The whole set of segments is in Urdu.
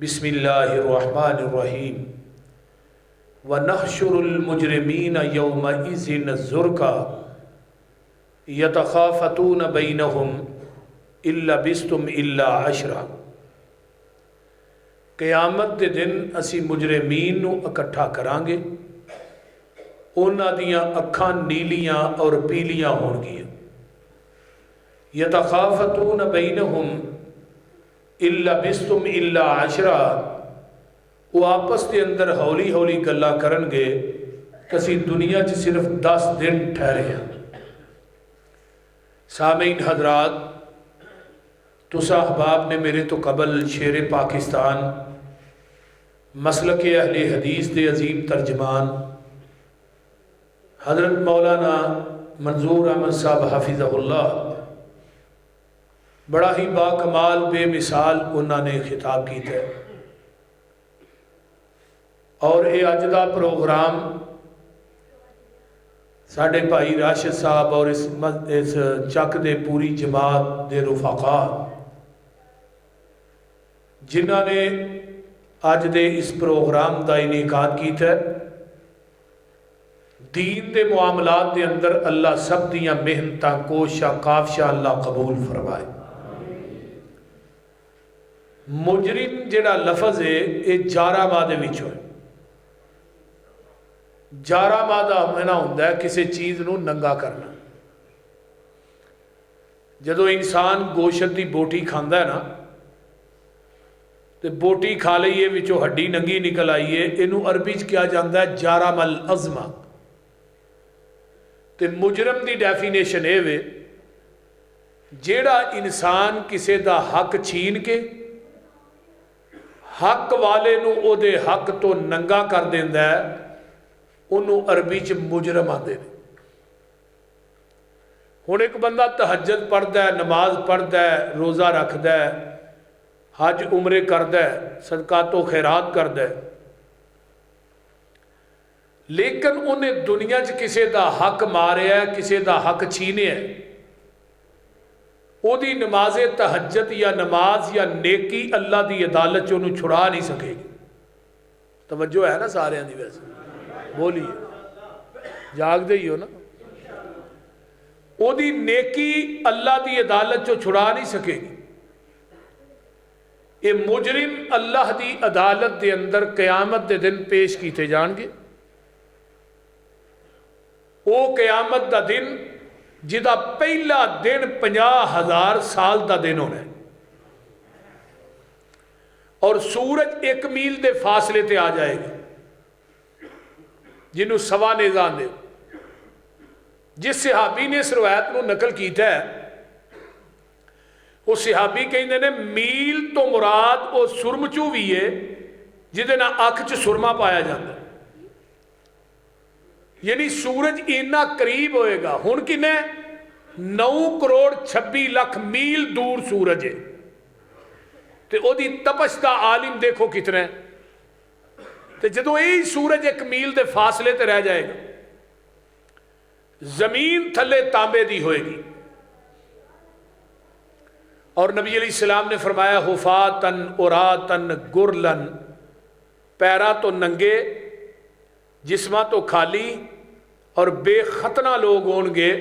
بسم اللہ الرحمن الرحیم وَنَحْشُرُ الْمُجْرِمِينَ يَوْمَئِذٍ زُرْقًا يَتَخَافَتُونَ بَيْنَهُمْ إِن لَبِثْتُمْ إِلَّا عَشْرًا۔ قیامت دے دن اسی مجرمین نو اکٹھا کران گے، انہاں دیاں اکھاں نیلیاں اور پیلیاں ہون گیاں۔ یتخافتون بینہم ان لبثتم الا عشرا، وہ آپس کے اندر ہولی ہولی گلا کرن گے کسی دنیا چ صرف 10 دن ٹھہرے ہیں۔ سامعین حضرات، تسا احباب نے میرے تو قبل شیر پاکستان مسلک اہل حدیث دے عظیم ترجمان حضرت مولانا منظور احمد صاحب حافظہ اللہ، بڑا ہی با کمال بے مثال انہوں نے خطاب کیتا ہے، اور یہ اج دا پروگرام ساڈے بھائی راشد صاحب اور اس چک دے پوری جماعت دے رفقا جنہوں نے اج دے اس پروگرام دا انعقاد کیتا ہے، دین دے معاملات دے اندر اللہ سب دیاں محنتاں کوشاں کافشاں اللہ قبول فرمائے۔ مجرم جڑا لفظ ہے یہ 11 ماہ دے وچوں ہے۔ 11 ماہ دا معنی ہوندا ہے کسی چیز نو ننگا کرنا۔ جدو انسان گوشت دی بوٹی کھاندا ہے نا تے بوٹی کھا لئیے وچوں ہڈی ننگی نکل آئیے، اینو عربی چ کیا جاندا ہے جارم العظمہ۔ تے مجرم دی ڈیفینیشن اے وے جیڑا انسان کسے دا حق چھین کے حق والے نو او دے حق تو ننگا کر دیندا ہے، انہوں عربی چ مجرم آندے نے۔ ہن ایک بندہ تہجد پڑھدا ہے، نماز پڑھدا ہے، روزہ رکھدا ہے، حج عمرے کردا ہے، صدقات و خیرات کردا ہے، لیکن انہیں دنیا چ کسے دا حق ماریا ہے، کسے دا حق چھینیا ہے، او دی نماز تہجد یا نماز یا نیکی اللہ دی عدالت چ انہوں چھڑا نہیں سکے گی۔ توجہ ہے نا سارے دی؟ ویسے بولیے، جاگ دے ہی ہو نا؟ او دی نیکی اللہ دی عدالت چ چھڑا نہیں سکے گی۔ یہ مجرم اللہ دی عدالت دے اندر قیامت دے دن پیش کیتے جان گے۔ او قیامت دا دن جدا پہلا دن 50,000 سال دا دن ہونا ہے، اور سورج 1 میل دے فاصلے تے آ جائے گا، جنہوں سوا نیزان دے۔ جس صحابی نے اس روایت کو نقل کیتا ہے، وہ صحابی کہندے نے میل تو مراد وہ سرمچو بھی ہے جدے نہ اکھ چ سرما پایا جاتا ہے، یعنی سورج اینا قریب ہوئے گا۔ ہن کنے 9,26,00,000 میل دور سورج ہے، تے او دی تپش دا عالم دیکھو کتنا ہے۔ تے جدو یہی سورج 1 میل دے فاصلے تے رہ جائے گا، زمین تھلے تانبے دی ہوئے گی، اور نبی علیہ السلام نے فرمایا حفاتن عراتن گرلن، پیرا تو ننگے جسماں تو خالی اور بے ختنہ لوگ ہون گے۔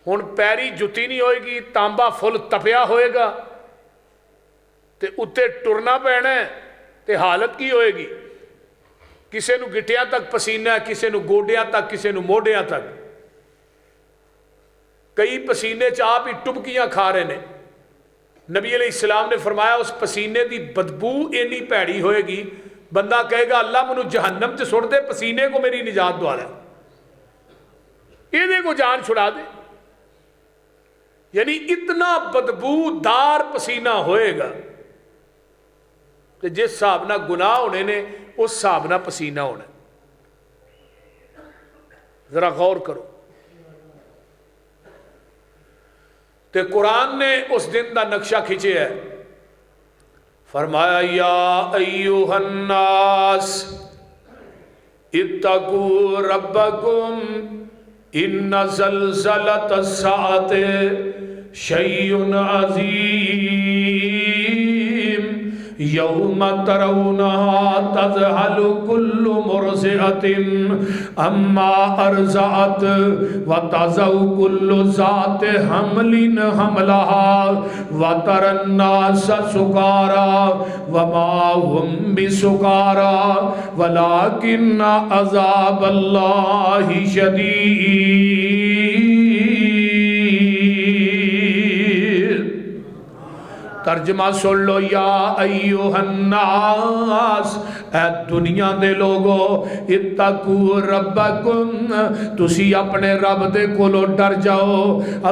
ہن پیری جتی نہیں ہوئے گی، تانبا فل تپیا ہوئے گا، تے اتے ٹرنا پینا ہے، تے حالت کی ہوئے گی؟ کسے نو گٹیاں تک پسینہ ہے، کسے نو گوڈیاں تک، کسے نو موڈیاں تک۔ کئی پسینے چاپ ہی ٹبکیاں کھا رہے نے۔ نبی علیہ السلام نے فرمایا اس پسینے دی بدبو اینی پیڑی ہوئے گی، بندہ کہے گا اللہ منو جہنم تے سٹ دے، پسینے کو میری نجات دعا ہے، ایدے کو جان چھڑا دے۔ یعنی اتنا بدبو دار پسینہ ہوئے گا کہ جس صاحب نہ گناہ ہونے نے اس صاحب نہ پسینہ ہونا۔ ذرا غور کرو۔ تے قرآن نے اس دن دا نقشہ کھینچے ہے، فرمایا یا ایوہ الناس اتقوا ربکم ان زلزلۃ الساعۃ شیء عظیم یوم ترونہا تذہل کل مرضعۃ اما ارضعت وتضع کل ذات حمل حملہا وتری الناس سکارا وما هم بسکارا ولکن عذاب اللہ شدید۔ ترجمہ سن لو، یا ایوہ الناس، اے دنیا دے لوگو، اتقو ربکم، تسی اپنے رب دے کولو ڈر جاؤ،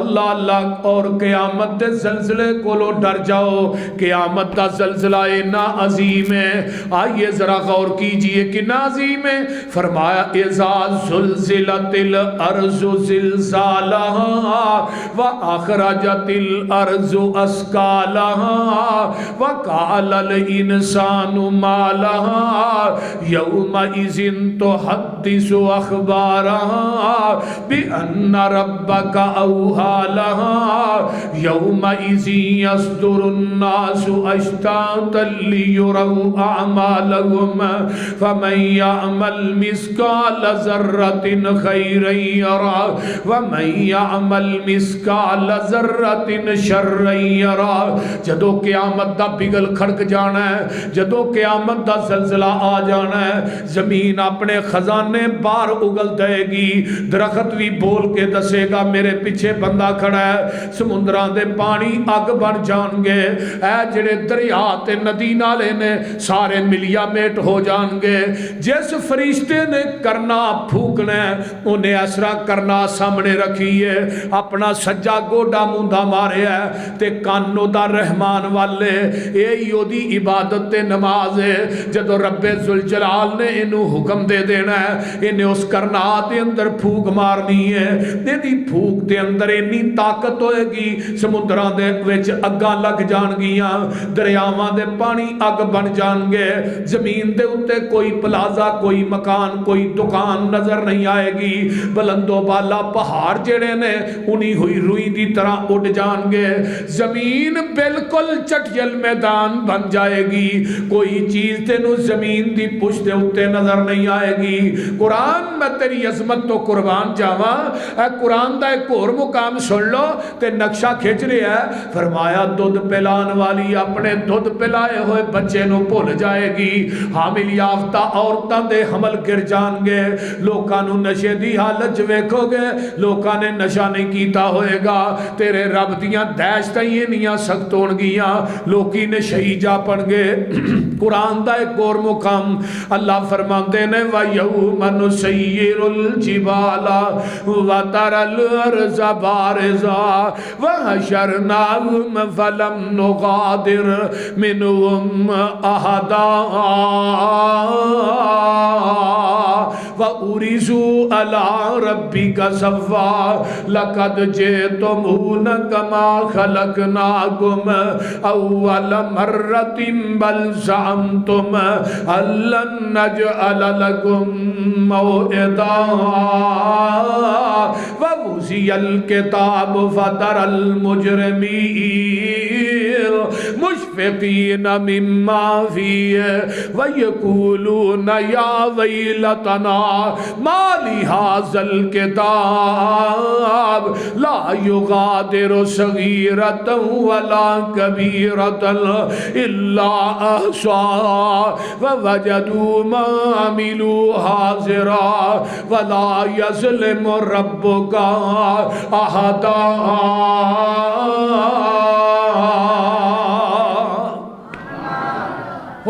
اللہ اللہ، اور قیامت دے زلزلے کولو ڈر جاؤ۔ قیامت دا زلزلہ اتنا عظیم ہے، آئیے ذرا غور کیجئے کتنا عظیم ہے۔ فرمایا اذا زلزلت الارض زلزالہا واخرجت الارض اسقالہا وقال الانسان ما لها يومئذ تحدث اخبارها بان ربك اوحى لها يومئذ يصدر الناس اشتاتا ليروا اعمالهم فمن يعمل مثقال ذرة خيرا يره ومن يعمل مثقال ذرة شرا يره۔ جدو قیامت دا بگل کھڑک جانا ہے، جدو قیامت دا زلزلہ آ جانا ہے، زمین اپنے خزانے باہر اگل دے گی، درخت بھی بول کے دسے گا میرے پیچھے بندہ کھڑا ہے، سمندران دے پانی اگ بن جان گے، اے جڑے دریا تے ندی نالے نے سارے ملیا میٹ ہو جان گے۔ جس فرشتے نے کرنا پھوکنا ہے انہیں اسرا کرنا سامنے رکھیے، اپنا سجا گوڈا موندا مارے ہے تے کانو دا رحمان والے، اے یودی عبادت تے نماز ہے۔ جدو رب ذوالجلال نے انہوں حکم دے دینا ہے، انہیں اس کرنات دے اندر پھوک مارنی ہے، دی پھوک دے اندر انی طاقت ہوئے گی، سمندران دے وچ اگاں لگ جان گیاں، دریاواں دے پانی اگ بن جان گے، زمین دے اتے کوئی پلازا، کوئی مکان، کوئی دکان نظر نہیں آئے گی، بلند و بالا پہاڑ جڑے نے انہی ہوئی روئی دی طرح اڑ جان گے، زمین بالکل چٹیل میدان بن جائے گی، کوئی چیز تینو زمین دی پشت دے اتے نظر نہیں آئے گی۔ قرآن میں تیری عظمت تو قربان جاواں، اے قرآن دا ایک اور مقام سن لو تے نقشہ کھچ رہے ہے، فرمایا دودھ پلان والی اپنے دودھ پلائے ہوئے بچے نو بھول جائے گی، حامل یافتہ عورتاں دے حمل گر جان گے، لوکاں نو نشے دی حالت ویکھو گے، لوکاں نے نشہ نہیں کیتا ہوئے گا، تیرے رب دیاں دہشتاں ہی نیاں سخت ہون گیاں، لوکی نے شہید جا پڑ گے۔ قرآن دا ایک اور مقام اللہ فرماندے نے وَيَوْمَ نُسَيِّرُ الْجِبَالَ وَتَرَى الْأَرْضَ بَارِزَةً وَحَشَرْنَاهُمْ فَلَمْ نُغَادِرْ مِنْهُمْ أَحَدًا وَأُرِزُوا عَلَى رَبِّكَ صَفًّا لَقَدْ جِئْتُمُونَا كَمَا خَلَقْنَاكُمْ أَوَّلَ مَرَّةٍ بَلْ زَعَمْتُمْ أَن لَّن نَّجْعَلَ لَكُم مَّوْعِدًا وَوُضِعَ الْكِتَابُ فَتَرَى الْمُجْرِمِينَ مُشْفِقِينَ مِمَّا فِيهِ وَيَقُولُونَ يَا وَيْلَتَنَا مَا لِهَٰذَا الْكِتَابِ لَا يُغَادِرُ صَغِيرَةً وَلَا كَبِيرَةً إِلَّا أَحْصَاهَا وَوَجَدُوا مَا عَمِلُوا حَاضِرًا وَلَا يَظْلِمُ رَبُّكَ أَحَدًا۔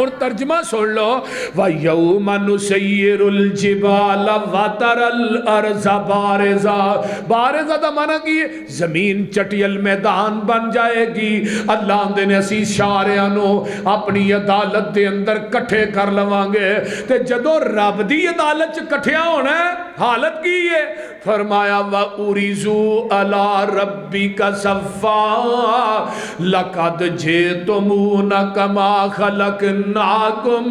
اور ترجمہ سن لو وَيَوْمَ نُسَيِّرُ الْجِبَالَ وَتَرَى الْأَرْضَ بَارِزَةً، بارزہ دا معنی کی زمین چٹیل میدان بن جائے گی، اللہ دے نے اسی شارعانو اپنی عدالت دے اندر کٹھے کر لوانگے، تے جدو رب دی عدالت چ کٹھیا ہونا ہے حالت کی ہے، فرمایا وَأُرِزُوا عَلَى رَبِّكَ صَفًّا لَقَدْ جِئْتُمُونَا كَمَا خَلَقْنَاكُمْ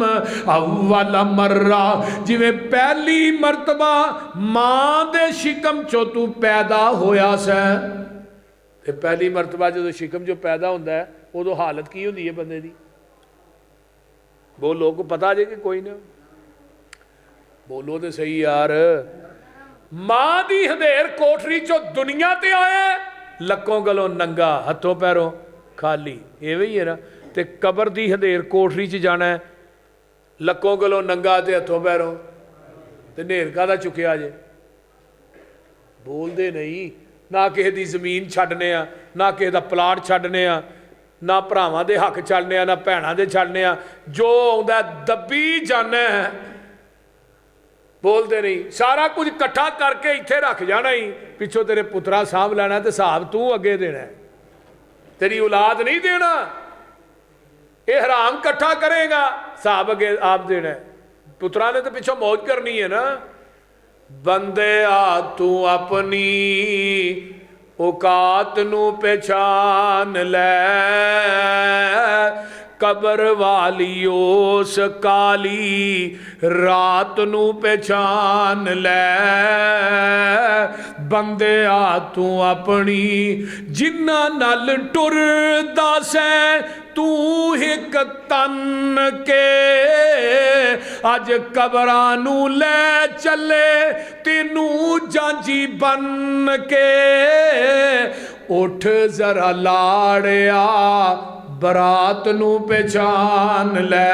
اول مرہ، جویں پہلی مرتبہ ماں دے شکم چو تو پیدا ہویا سا، پہلی مرتبہ جو شکم جو پیدا ہوندہ ہے وہ تو حالت کی ہوندی ہے بندے دی، بولو کو پتا جے کہ کوئی نہ بولو تو صحیح یار ماں دی ہدیر کوٹری چو دنیا تے آیا لکوں گلوں ننگا ہتھوں پیروں خالی یہ وہی ہے نا تے قبر دی ہدیر کوٹری چ جانا ہے لکوں گلوں ننگا تے ہتھوں پیروں تے نیر کا دا چکیا جے بول دے نہیں نہ کسی دی زمین چھڈنے آ نہ کسی دا پلاٹ چھڈنے آ نہ بھراواں دے حق چھڈنے آ نہ بھیناں دے چھڈنے آ جو آوندا دبی جانا ہے بولتے نہیں سارا کچھ کٹھا کر کے اتنے رکھ جانا ہی پچھوں تیرے پترا سانبھ لینا تے حساب تو اگے دینا ہے تیری اولاد نہیں دینا یہ حرام کٹھا کرے گا حساب اگے آپ دینا ہے پترا نے تو پچھوں موج کرنی ہے نا بندے آ تو اپنی اوقات نو پہچان لے قبر والی اس کالی رات نو پہچان لے بندے آ تو اپنی جنہ نال ٹردا سیں تو ایک تن کے اج قبرانو لے چلے تینو جانجی بن کے اٹھ ذرا لاڑیا برات نو پہچان لے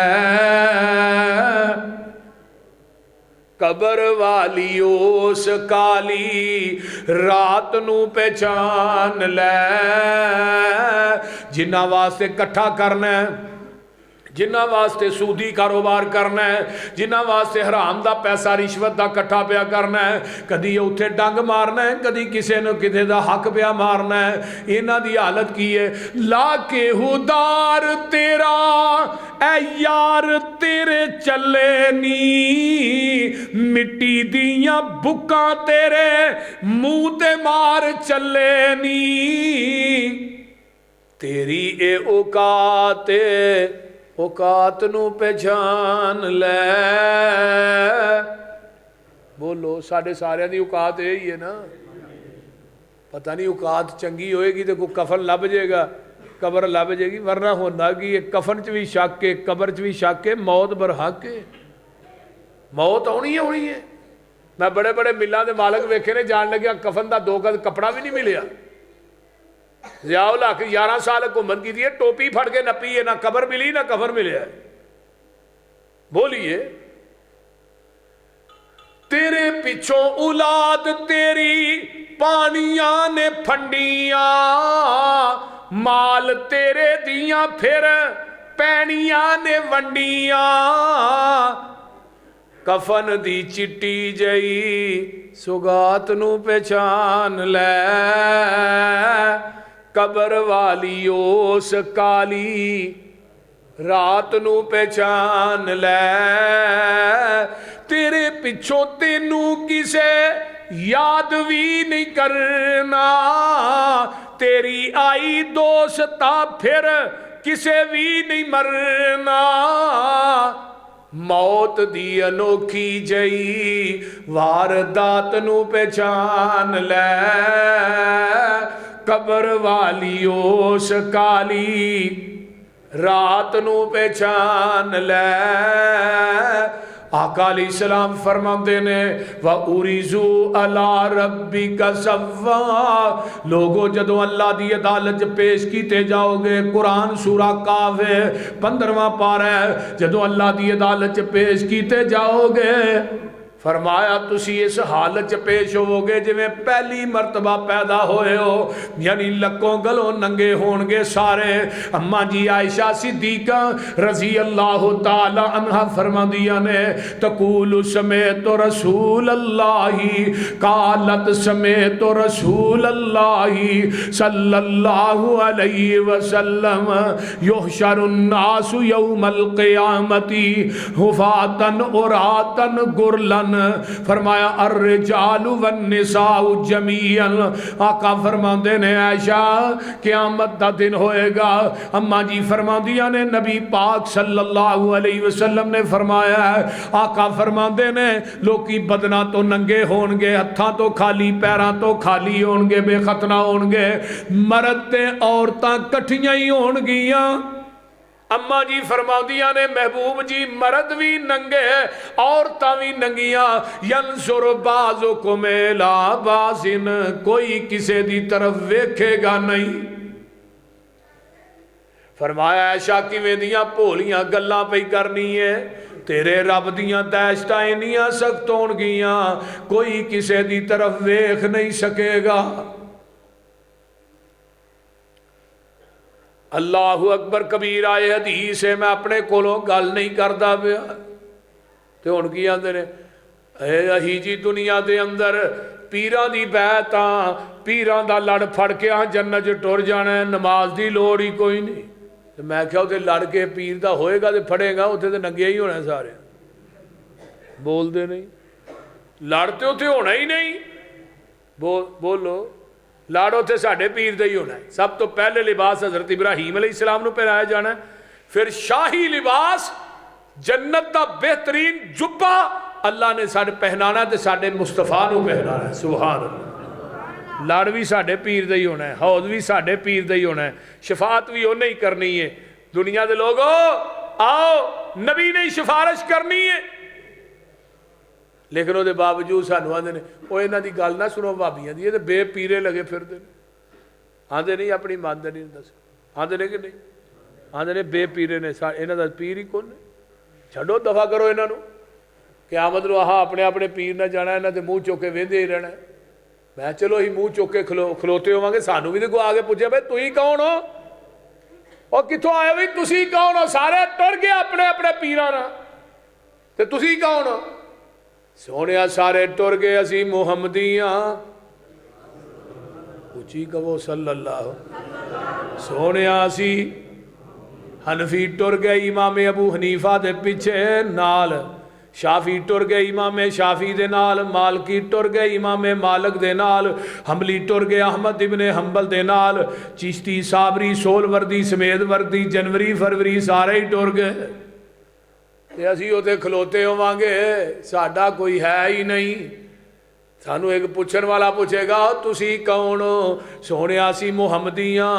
قبر والی اس کالی رات نو پہچان لے جنہ واسطے کٹھا کرنا ہے جنہ واسطے سودی کاروبار کرنا ہے جنہ واسطے حرام دا پیسہ رشوت دا کٹھا پیا کرنا ہے کدی اتھے ڈنگ مارنا ہے کدی کسے نو کسے دا حق پیا مارنا ہے انہاں دی حالت کی ہے لا کے ہدار تیرا اے یار تیرے چلے نی مٹی دیاں بکاں تیرے منہ تے مار چلے نی تیری اے اوقات نو پہچان لے بولو ساڑھے سارے دی اوقات یہی ہے نا پتہ نہیں اوقات چنگی ہوئے گی تو کوئی کفن لب جائے گا قبر لب جائے گی ورنہ ہونا کہ کفن چ بھی شک کے قبر چ بھی شک کے موت برحق ہے موت ہونی ہے میں بڑے بڑے ملوں دے مالک ویکھے نے جان لگیا کفن دا 2 گز کپڑا بھی نہیں ملیا ضیاء الحق 11 سال گھومن کی دیئے ٹوپی پھڑ کے نپی ہے نہ قبر ملی نہ کفن ملیا ہے بولیے تیرے پچھوں اولاد تیری پانیاں نے پھنڈیاں مال تیرے دیاں پھر پینیاں نے ونڈیاں کفن دی چٹی جئی سگات نو پہچان لے قبر والی اس کالی رات نو پہچان لے تیرے پچھوں تینو کسے یاد بھی نہیں کرنا تیری آئی دوستا پھر کسے بھی نہیں مرنا موت دی انوکھی جئی واردات نو پہچان لے قبر والی اس کالی رات نو پہچان لے آقا علیہ السلام فرماتے نے وَأُرِزُوا عَلَىٰ رَبِّكَ صَفًّا لوگو جدو اللہ دی عدالت پیش کیتے جاؤ گے قرآن سورہ کاف ہے 15واں پارہ ہے جدو اللہ دی عدالت پیش کیتے جاؤ گے فرمایا تسی اس حالت پیش ہو گے جو میں پہلی مرتبہ پیدا ہوئے ہو یعنی لکوں گلوں ننگے ہونگے سارے اماں جی عائشہ صدیقہ رضی اللہ تعالی عنہ فرما دیا نے تقول سمیت رسول اللہ قالت سمیت رسول اللہ صلی اللہ علیہ وسلم یحشر الناس یوم القیامت حفاتن عراتن گرلن فرمایا الرجال والنساء جمیعا آقا فرماندے نے عائشہ قیامت دا دن ہوئے گا اماں جی فرماندیاں نے نبی پاک صلی اللہ علیہ وسلم نے فرمایا ہے آقا فرماندے نے لوکی بدنا تو ننگے ہونگے ہتھاں تو خالی پیراں تو خالی ہونگے بے ختنہ ہونگے مرد تے عورتاں کٹھیاں ہی ہونگیاں اما جی فرماؤندیاں نے محبوب جی مرد بھی ننگے عورتاں بھی ننگیاں، ینظر بعضکم الی بعض، کوئی کسے دی طرف ویکھے گا نہیں۔ فرمایا عائشہ کیویں دیاں بھولیاں گلاں پئی کرنی ہے، تیرے رب دیاں دہشتاں انیاں سخت ہون گیاں کوئی کسے دی طرف ویکھ نہیں سکے گا۔ اللہ اکبر کبیر آئے حدیث ہے، میں اپنے کولوں گل نہیں کردا پیا تے ہن کی آندے نے اے اہی جی دنیا دے اندر پیراں دی بیعتاں، پیراں دا لڑ پھڑ کے جنت ٹر جانا ہے، نماز دی لوڑ ہی کوئی نہیں۔ میں کہا اتنے لڑ کے پیر دا ہوئے گا تے پھڑے گا اتنے تے ننگے ہی ہونا ہے سارے، بول دے نہیں، لڑتے اتنے ہونا ہی نہیں، بولو لاڑو تے ساڑھے پیر دے ہی ہونا ہے۔ سب تو پہلے لباس حضرت ابراہیم علیہ السلام نو پہنایا جانا ہے، پھر شاہی لباس جنت دا بہترین جبہ اللہ نے ساڑھے پہنانا تے ساڑھے مصطفیٰ نو پہنانا ہے، سبحان اللہ۔ لڑ بھی ساڑھے پیر دے ہی ہونا ہے، حوض بھی ساڑھے پیر دے ہی ہونا ہے، شفاعت بھی انہیں ہی کرنی ہے۔ دنیا دے لوگو آؤ نبی نے سفارش کرنی ہے، لیکن وہ دے باوجود سانو آندے نے وہ انہاں دی گل نہ سنو بھابیاں دی، یہ تے بے پیرے لگے پھر دے آندے نہیں اپنی مان دے نہیں دس آندے نے کہ نہیں آندے نے بے پیرے نے، انہاں دا پیر ہی کون ہے؟ چھڈو دفع کرو انہاں نو، قیامت نو اپنے اپنے پیر نہ جانا، انہاں دے منہ چوکے ویندے ہی رہنا ہے۔ میں چلو ہی منہ چوکے کھلوتے ہوواں گے، سانو بھی تے آگے پوچھے بھائی تُہی کون ہو اور کتھوں آئے ہوئی، تُسی کون ہو؟ سارے ٹر گئے اپنے اپنے پیراں نال تے تُسی کون ہو؟ سونیا سارے ٹر گئے اسی محمدیاں، اچھی کہو صلی اللہ، سونیا اسی حنفی ٹر گئے امام ابو حنیفہ دے پیچھے نال، شافی ٹر گئے امام شافی دے نال، مالکی ٹر گئے امام مالک دے نال، حنبلی ٹر گئے احمد ابن حنبل دے نال، چشتی صابری سول وردی سمید وردی جنوری فروری سارے ہی ٹر گئے تے اسی اوتے کھلوتے ہوواں گے، ساڈا کوئی ہے ہی نہیں۔ سانو ایک پوچھن والا پوچھے گا تُسی کون ہو؟ سونیا سی محمدیاں،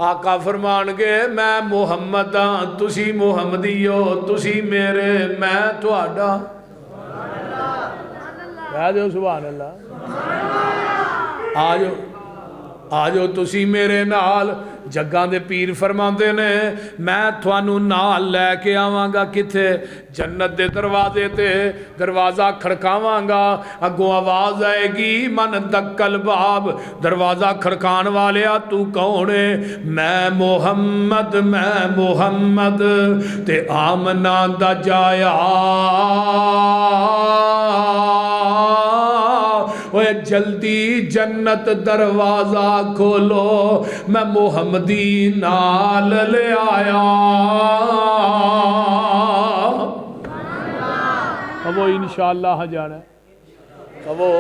آقا فرمان گے میں محمد ہاں، تُسی محمدی ہو، تُسی میرے میں تہاڈا، کہہ دیو سبحان اللہ، آجو تُسی میرے نال۔ جگاں دے پیر فرماندے نے میں تھانو نال لے کے آواں گا کتھے؟ جنت دے دروازے تے، دروازہ کھڑکاواں گا، اگوں آواز آئے گی من دکل باب، دروازہ کھڑکان والیا تو کون ہے؟ میں محمد تے آمنہ دا جایا، اوے جلدی جنت دروازہ کھولو، میں محمدی نال لے آیا۔ اب وہ انشاءاللہ جانا ہے، اب وہ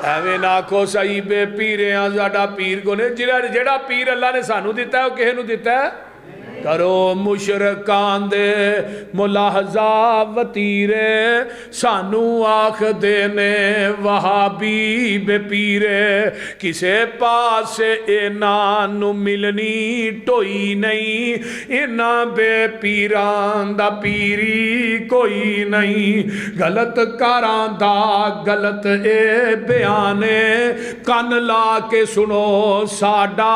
ایویں نہ آکھو صحیح بے پیرے ہاں، ساڈا پیر کو نے جڑا پیر اللہ نے سانو دیتا ہے وہ کہے نو دیتا ہے؟ کرو مشرکان دے ملاحظہ وطیرے، سانو آکھ دینے وہابی بے پیرے، کسے پاس انہاں ملنی ٹوئی نہیں، انہاں بے پیران دا پیری کوئی نہیں، غلط کاران دا غلط اے بیانے، کن لا کے سنو ساڈا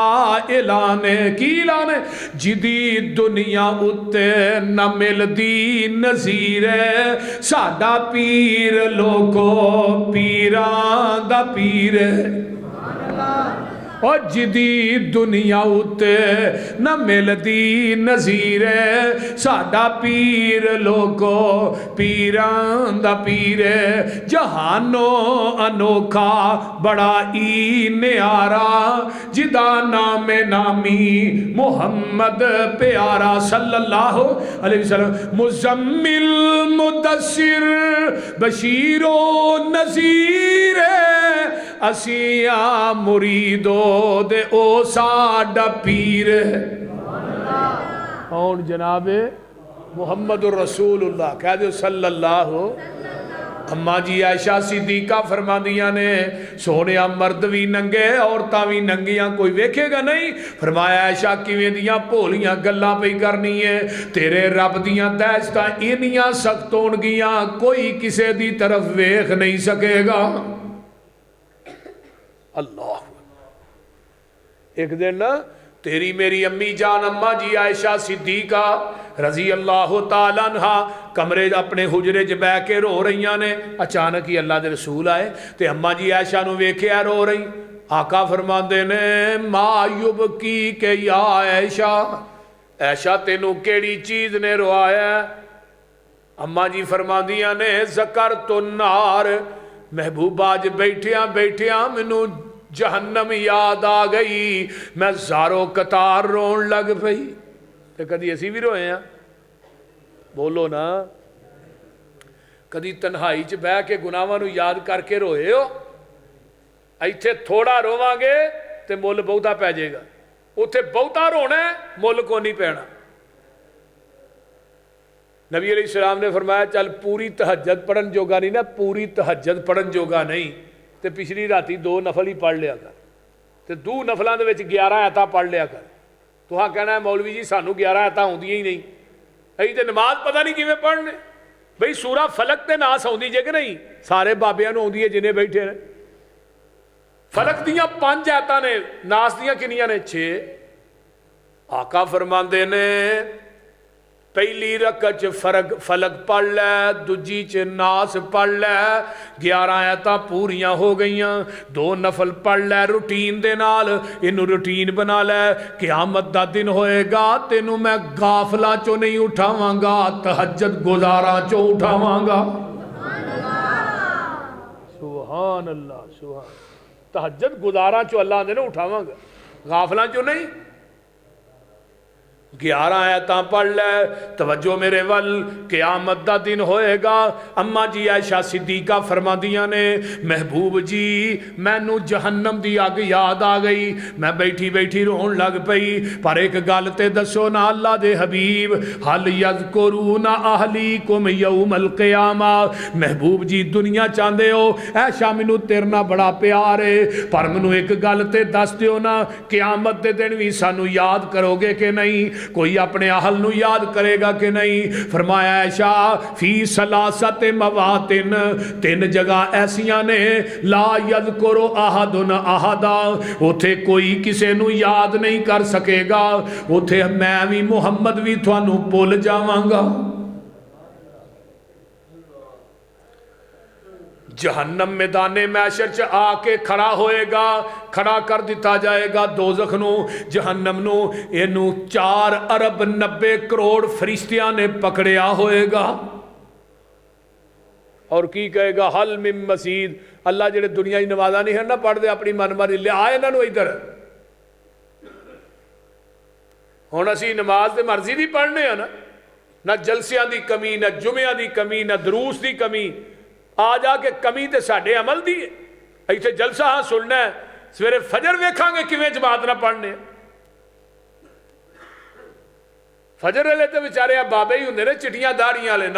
اعلانے، کی اعلانے؟ جدی دنیا اتے نہ مل دی نظیر ہے، ساڈا پیر لوگو پیران دا پیر ہے، اور جدی دنیا اتے نہ مل دی نظیر ہے، ساڈا پیر لوگو پیران دا پیر ہے، جہانو انوکھا بڑا ای نیارا، جدا نام نامی محمد پیارا صلی اللہ علیہ وسلم، مزمل مدثر بشیر و نذیر، اسیاں مریدو دے او ساڈا پیر ہے۔ کون جناب محمد الرسول اللہ، کہہ دو صلی اللہ اما جی عائشہ صدیقہ فرماندیاں نے سونیا مرد بھی ننگے عورتاں بھی ننگیاں کوئی ویکھے گا نہیں. فرمایا عائشہ کیویں دیاں بھولیاں گلاں پئی کرنی ہے, تیرے رب دیاں دہشتاں اینیاں سخت ہون گیاں کوئی کسے دی طرف ویکھ نہیں سکے گا. اللہ ایک دن نا تیری میری امی جان اما جی عائشہ صدیقہ رضی اللہ تعالیٰ عنہ کمرے اپنے حجرے چ بیٹھ کے رو رہیاں نے. اچانک ہی اللہ دے رسول آئے تے اما جی عائشہ نو ویکھیا رو رہی. آقا فرماندے نے ما یبکی کہ یا عائشہ, عائشہ تینوں کیڑی چیز نے روایا ہے؟ اما جی فرماندیاں نے ذکرت النار, محبوبہ اج بیٹھیاں بیٹھیاں مینوں جہنم یاد آ گئی, میں زارو قطار رون لگ پئی. تے کدی اسی بھی روئے ہیں؟ بولو نا. کدی تنہائی چ بہ کے گناہاں نو یاد کر کے روئے ہو؟ ایتھے تھوڑا روواں گے تے مل بہتا پی جائے گا, اوتھے بہتا رونا ہے مل کو نہیں پینا. نبی علیہ السلام نے فرمایا چل پوری تہجد پڑھن جوگا نہیں نا, پوری تہجد پڑھن جوگا نہیں تے پچھلی راتی 2 نفل ہی پڑھ لیا کر, تے 2 نفلاں دے وچ 11 آیتاں پڑھ لیا کر. تو ہاں کہنا ہے مولوی جی سانو 11 آیتاں ہوندیاں ہی نہیں, ائی تے نماز پتہ نہیں کیویں پڑھنے. بھئی سورہ فلق تے ناس ہوندی جے کہ نہیں؟ سارے بابیاں نوں ہوندی ہے جنے بیٹھے نے. فلق دیاں 5 آیتاں نے, ناس دیاں کنیاں نے؟ 6. آقا فرماندے نے پہلی رکعت چ فلق پڑھ لے, دوجی چ ناس پڑھ لے, 11 آیتاں پوریاں ہو گئیاں. 2 نفل پڑھ لے روٹین دے نال, اینو روٹین بنا لے. قیامت دا دن ہوئے گا تینوں میں غافلاں چوں نہیں اٹھاواں گا, تہجد گزاراں چوں اٹھاواں گا. سبحان اللہ سبحان. تہجد گزاراں چوں اللہ دے نے اٹھاواں گا, غافلاں چوں نہیں. 11 آیتاں پڑھ لے. توجہ میرے ول, قیامت دا دن ہوئے گا. اما جی عائشہ صدیقہ فرماندیاں نے محبوب جی مینوں جہنم دی اگ یاد آ گئی, میں بیٹھی بیٹھی رون لگ پئی. پر ایک گل تے دسو نا اللہ دے حبیب, حل یذکرون اہلیکم یوم القیامہ. محبوب جی دنیا چاہندے ہو, عائشہ مینوں تیرے نال بڑا پیار ہے, پر مینوں ایک گل تے دس دیو نا قیامت دے دن وی سانو یاد کرو گے کہ نہیں؟ کوئی اپنے اہل نو یاد کرے گا کہ نہیں؟ فرمایا عائشہ فی ثلاثت مواطن, 3 جگہ ایسیاں نے لا یذکر احد احدا, اوتھے کوئی کسے نو یاد نہیں کر سکے گا, اوتھے میں بھی محمد بھی تھانوں بھول جاواں گا. جہنم میدان محشر چ آ کے کھڑا ہوئے گا, کھڑا کر دیتا جائے گا دوزخ نو, جہنم نو. اینو 4 ارب 90 کروڑ فرشتیاں نے پکڑیا ہوئے گا. اور کی کہے گا حل من مزید. اللہ جڑے دنیا ہی نمازاں نہیں ہیں نہ پڑھ دے اپنی من ماری لے آئے انہاں نو ادھر. ہن اسی نماز تے مرضی دی پڑھنے ہیں نا, نہ جلسیاں دی کمی, نہ جمعیاں دی کمی, نہ دروس دی کمی. آ جا کے کمی تے ساڈے عمل دی ہے. ایتھے جلسہ ہاں سننا ہے, سویرے فجر ویکھاں گے کیویں جماعت نہ پڑھنے. فجر والے تے بیچارے بابے ہی ہوندے نے چٹیاں داڑیاں والے,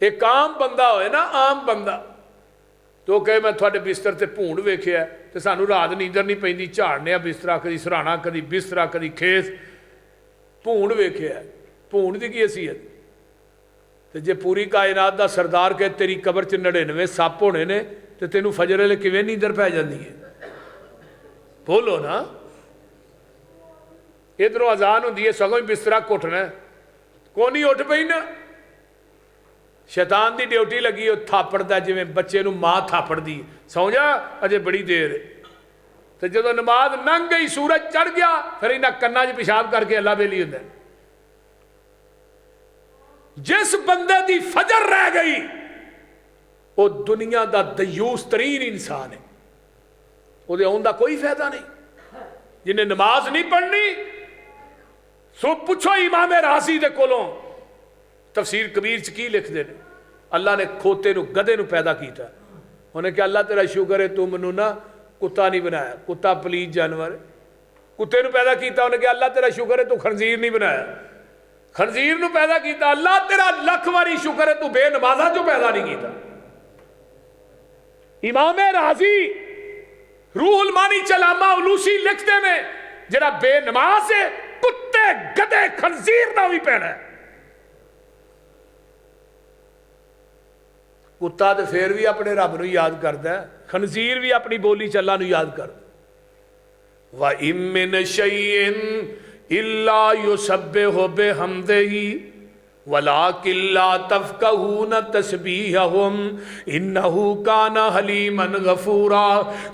ایک عام بندہ ہوئے نا, عام بندہ تو کہے میں تھوڑے بستر تے بھونڈ ویکھیا تے سانو رات نیندر نہیں پیندی, جھاڑنے بستر کدی سرانا کدی بستر کدی کھیس, بھونڈ ویکھیا. بھونڈ دی کی حیثیت؟ تے جے پوری کائنات دا سردار کہ تیری قبر چ 99 سپ ہونے نے تے تینوں فجر ویلے کیویں نیندر پی جاندی ہے؟ بولو نا. ادھروں اذان ہوندی ہے سگوں بستر گھٹنا, کونی اٹھ پئی نا. شیطان دی ڈیوٹی لگی, وہ تھاپڑدا جویں بچے نو ماں تھاپڑدی, سو جا اجے بڑی دیر ہے. تے جدوں نماز لنگھ گئی سورج چڑھ گیا پھر انہاں کناں 'چ پیشاب کر کے اللہ بیلی ہوندا. جس بندے دی فجر رہ گئی وہ دنیا دا دیوس ترین انسان ہے, وہ دے آن دا کوئی فائدہ نہیں. جنہیں نماز نہیں پڑھنی سو پوچھو امام رازی دے کولوں تفسیر کبیر چ کی لکھ دے. اللہ نے کھوتے نو گدے نو پیدا کیتا, انہیں کہ اللہ تیرا شکر ہے تو منو نا کتا نہیں بنایا, کتا پلیز جانور ہے. کتے نو پیدا کیتا, انہیں کہ اللہ تیرا شکر ہے تو خنزیر نہیں بنایا. خنزیر نو پیدا کیتا، اللہ تیرا لکھ واری شکر ہے تو بے نمازہ جو پیدا نہیں کیتا۔ امام رازی روح المانی چلامہ علوسی لکھتے میں جڑا بے نماز ہے کتے گدے خنزیر نہ بھی پینا ہے۔ کتا تو پھر بھی اپنے رب نو یاد کرتا ہے، خنزیر بھی اپنی بولی چ اللہ نو یاد کرتا۔ وَإِن مِّن شَيْءٍ إِلَّا يُسَبِّحُ بِحَمْدِهِ وَلَٰكِن لَّا تَفْقَهُونَ تَسْبِيحَهُمْ إِنَّهُ كَانَ حَلِيمًا غَفُورًا۔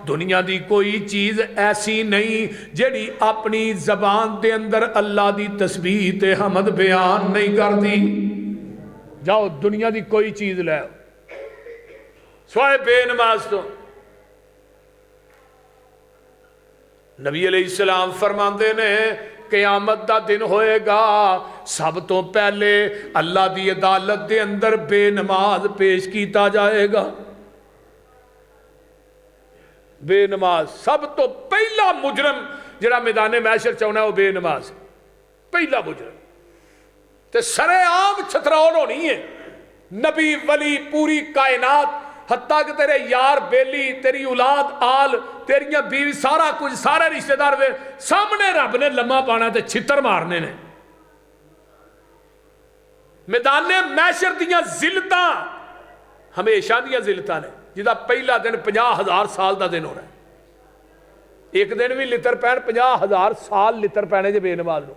دنیا دی کوئی چیز ایسی نہیں جڑی اپنی زبان دے اندر اللہ دی تسبیح تے حمد بیان نہیں کر دی۔ جاؤ دنیا دی کوئی چیز لے سوائے بے نماز تو۔ نبی علیہ السلام فرماندے نے قیامت دا دن ہوئے گا، سب تو پہلے اللہ دی عدالت دے اندر بے نماز پیش کیتا جائے گا۔ بے نماز سب تو پہلا مجرم جڑا میدان محشر چاہنا ہے وہ بے نماز، پہلا مجرم تے سرے عام چھتراؤ ہونی ہے۔ نبی ولی پوری کائنات حتیٰ کہ تیرے یار بیلی تیری اولاد آل تیریاں بیوی سارا کچھ سارے رشتہ دار سامنے رب نے لمحہ پانا تے چھتر مارنے نے۔ میدان محشر دیاں ذلتاں ہمیشہ دیاں ذلتاں نے، جدا پہلا دن 50,000 سال دا دن ہو رہا ہے۔ ایک دن بھی لتر پین 50,000 سال لتر پینے جے بے نماز نو۔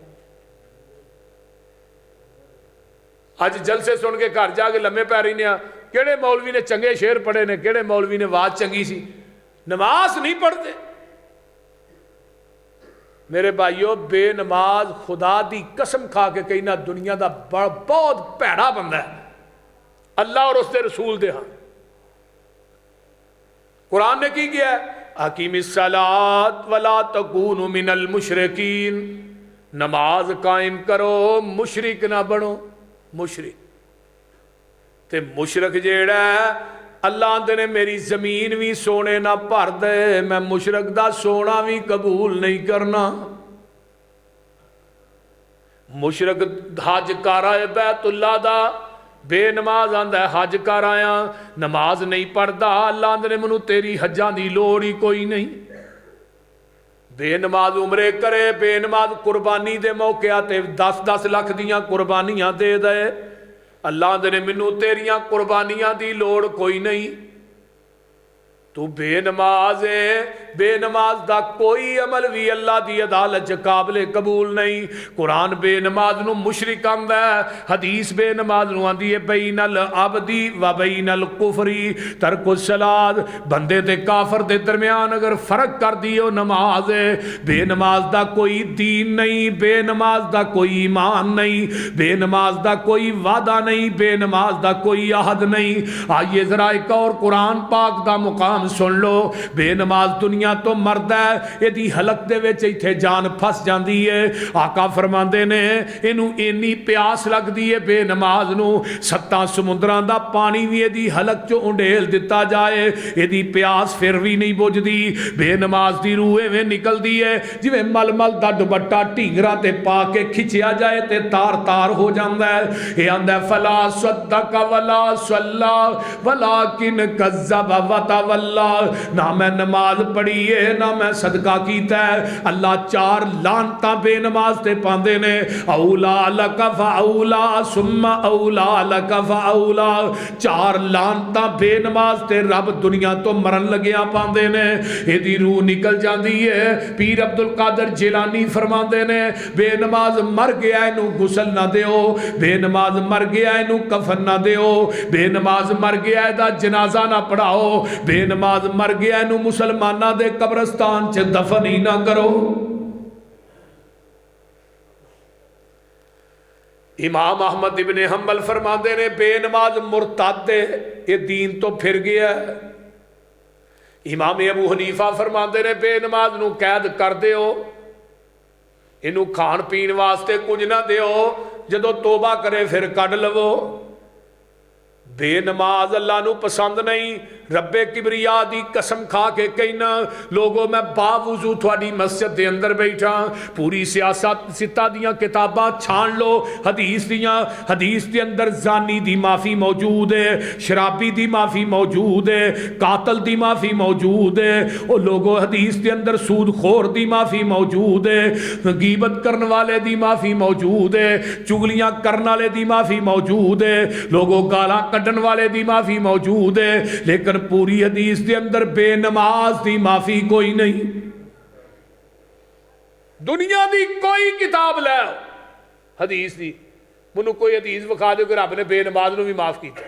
آج جلسے سن کے گھر جا کے لمحے پہ رہی نے، کیڑے مولوی نے چنگے شعر پڑھے نے، کیڑے مولوی نے آواز چنگی سی، نماز نہیں پڑھتے۔ میرے بھائیو بے نماز خدا دی قسم کھا کے کہنا دنیا دا بہت پیڑا بندہ ہے اللہ اور اس دے رسول دے ہاں۔ قرآن نے کی کیا ہے؟ اقیم الصلاۃ ولا تکونوا من المشرکین، نماز قائم کرو مشرک نہ بنو۔ مشرک تے مشرک جیڑا ہے اللہ آندے نے میری زمین بھی سونے نہ بھر دے، میں مشرک دا سونا بھی قبول نہیں کرنا۔ مشرک حج کر آئے بیت اللہ دا بے نماز آندا ہے حج کر آیا نماز نہیں پڑھدا، اللہ آندے نے منو تیری حجاں دی لوڑ ہی کوئی نہیں۔ بے نماز عمرے کرے، بے نماز قربانی دے موقع تے 10-10 لاکھ دیاں قربانیاں دے دے، اللہ دے نے منو تیریاں قربانیاں دی لوڑ کوئی نہیں۔ تو بے نماز ہے، بے نماز دا کوئی عمل بھی اللہ دی عدالت قابل قبول نہیں۔ قرآن بے نماز نو مشرک آندا ہے، حدیث بے نماز نو آندی ہے بین العبدی و بین الکفری ترک الصلاۃ، بندے تے کافر دے درمیان اگر فرق کر دیو نماز ہے۔ بے نماز دا کوئی دین نہیں، بے نماز دا کوئی ایمان نہیں، بے نماز دا کوئی وعدہ نہیں، بے نماز دا کوئی عہد نہیں۔ آئیے ذرا ایک اور قرآن پاک دا مقام سن لو۔ بے نماز دنیا تو مرد ہے، یہ دی حلق دے وچ ایتھے جان پھس جاندی ہے۔ آقا فرماندے نے اینو اینی پیاس لگ دی ہے بے نماز نو، 7 سمندراں دا پانی بھی یہ دی حلق چو انڈیل دتا جائے یہ دی پیاس پھر بھی نہیں بجھ دی۔ بے نماز دی روح میں نکل دی ہے جی میں مل مل دا دوپٹہ ٹینگرا تے پا کے کھچیا جائے تے تار تار ہو جاندا ہے۔ یہ آندا ہے فلا صدق ولا صلی ولکن کذب وتولی، نہ میں نماز پڑھی ہے نہ میں صدقہ کیتا ہے۔ اللہ 4 لعنتاں بے نماز تے پاندے نے، اولا لک فاولا ثم اولا لک فاولا، 4 لعنتاں بے نماز تے رب دنیا تو مرن لگیا پاندے نے، یہ دی روح نکل جاندی ہے۔ پیر عبدالقادر جیلانی فرماندے نے بے نماز مر گیا اینو غسل نہ دیو، بے نماز مر گیا اینو کفن نہ دیو، بے نماز مر گیا دا جنازہ نہ پڑھاؤ، بے نماز مر گیا اینو مسلمانہ دے قبرستان چے دفن ہی نہ کرو۔ امام احمد ابن حنبل فرماندے نے بے نماز مرتد دے، یہ دین تو پھر گیا ہے۔ امام ابو حنیفہ فرماندے نے بے نماز نو قید کر دیو، انو کھان پین واسطے کچھ نہ دیو، جدو توبہ کرے پھر کڈ لو۔ بے نماز اللہ نو پسند نہیں. رب کبریا دی قسم کھا کے کہنا لوگوں میں باوضو تھوڑی مسجد دے اندر بیٹھا, پوری سیاست ستہ دیاں کتاباں چھان لو, حدیث دے اندر زانی دی معافی موجود ہے, شرابی دی معافی موجود ہے, قاتل دی معافی موجود ہے. او لوگوں حدیث دے اندر سود خور دی معافی موجود ہے, غیبت کرن والے دی معافی موجود ہے, چگلیاں کرن والے دی معافی موجود ہے, لوگوں گالاں کڈن والے دی معافی موجود ہے. لیکن پوری حدیث دے اندر بے نماز دی معافی کوئی نہیں. دنیا دی کوئی کتاب لے حدیث دی, منو کوئی حدیث بخا دے کہ رب نے بے نماز نو بھی معاف کیتا.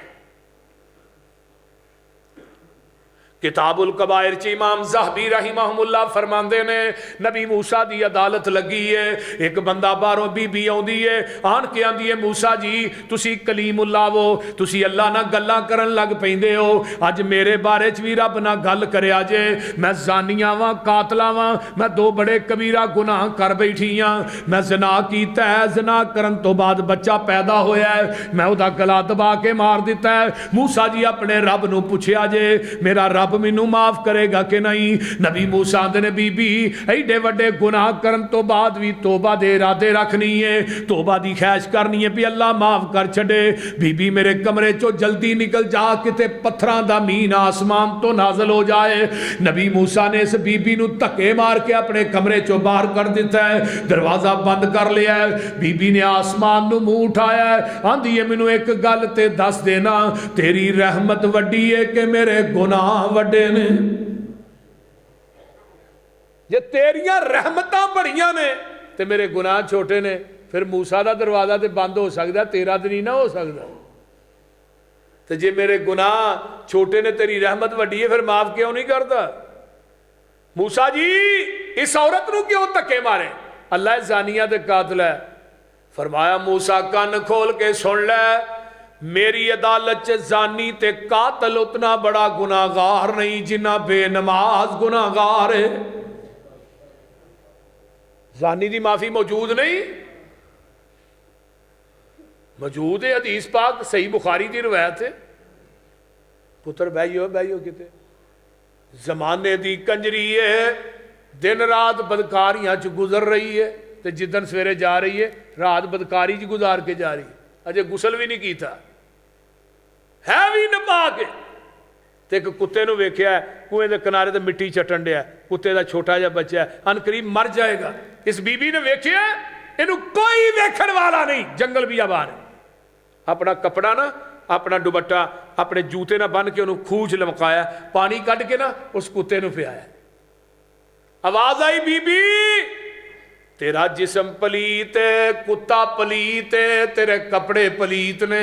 کتاب الکبائر چ امام زاہبی رحمہم اللہ فرماندے نے نبی موسیٰ دی عدالت لگی ہے, ایک بندہ باہروں بی بی آندی ہے, آن کے آندی ہے موسیٰ جی تسی کلیم اللہ ہو, تسی اللہ نہ گلاں کرن لگ پیندے ہو, اج میرے بارے چ وی رب نہ گل کریا جے, میں زانیاں واں قاتلاں واں, میں دو بڑے کبیرہ گناہ کر بیٹھی ہاں, میں زنا کیتا ہے, زنا کرن تو بعد بچہ پیدا ہویا ہے, میں او دا گلا دبا کے مار دیتا ہے. موسیٰ جی اپنے رب نو پوچھیا جے میرا رب مینوں معاف کرے گا کہ نہیں؟ نبی موسیٰ نے بی بی ایڈے وڈے گناہ کرن تو بعد بھی توبہ دے ارادے رکھنی ہے, توبہ دی خواہش کرنی ہے بھی اللہ معاف کر چھڈے. بی بی میرے کمرے چو جلدی نکل جا, کتے پتھراں دا مین آسمان تو نازل ہو جائے. نبی موسیٰ نے اس بی بی نو دھکے مار کے اپنے کمرے چو باہر کر دیتا ہے, دروازہ بند کر لیا ہے. بی بی نے آسمان نو منہ اٹھایا ہے, آندھی ہے مینوں ایک گل تے دس دینا, تیری رحمت وڈی ہے کہ میرے گناہ وڈے نے؟ جے تیریاں رحمتاں بڑیاں نے تے میرے گناہ چھوٹے نے, پھر موسیٰ دا دروازہ تے بند ہو سکتا, تیرا تے نہیں نہ ہو سکتا. تے جے میرے گناہ چھوٹے نے تیری رحمت وڈی ہے, پھر معاف کیوں نہیں کرتا؟ موسیٰ جی اس عورت نو کیوں دھکے مارے؟ اللہ زانیہ تے قاتل ہے. فرمایا موسیٰ کان کھول کے سن لے, میری عدالت چ زانی تے قاتل اتنا بڑا گناہگار نہیں جنہ بے نماز گناہگار ہے. زانی دی معافی موجود نہیں؟ موجود ہے, حدیث پاک صحیح بخاری دی روایت ہے. پتر بھائیو کتے زمانے دی کنجری ہے, دن رات بدکاریاں چ گزر رہی ہے, تے جدن سویرے جا رہی ہے رات بدکاری چ گزار کے جا رہی ہے, اجے غسل بھی نہیں کیتا ہے بھی نپا کے. تے ایک کتے نو ویکھیا ہے کنویں دے کنارے تے مٹی چٹن ڈیا, کتے دا چھوٹا جا بچہ ہے, ان قریب مر جائے گا. اس بی بی نے ویکھیا اینو کوئی ویکھن والا نہیں, جنگل بھی آباد ہے. اپنا کپڑا نا, اپنا دوپٹہ اپنے جوتے نہ بن کے انہوں کھوج لمکایا, پانی کٹ کے نا اس کتے نو پیا. آواز آئی بی بی تیرا جسم پلیت ہے, کتا پلیت ہے, تیرے کپڑے پلیت نے,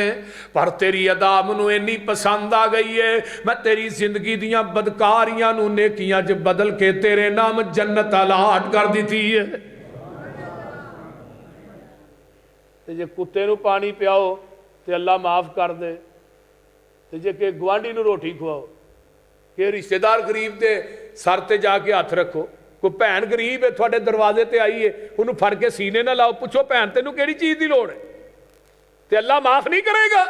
پر تیری ادا منو اینی پسند آ گئی ہے, میں تیری زندگی دیاں بدکاریاں نو نیکیاں چ بدل کے تیرے نام جنت الاٹ کر دیتی ہے. تے جے کتے نو پانی پیاؤ تے اللہ معاف کر دے, تے جے کہ گوانڈی نو روٹی کھواؤ, کہ رشتہ دار غریب دے سر تے جا کے ہاتھ رکھو, کوئی بہن غریب ہے تھوڑے دروازے تے آئی ہے, انہوں پھڑ کے سینے نہ لاؤ, پوچھو بہن تینوں کیڑی چیز دی لوڑ ہے, تے اللہ معاف نہیں کرے گا.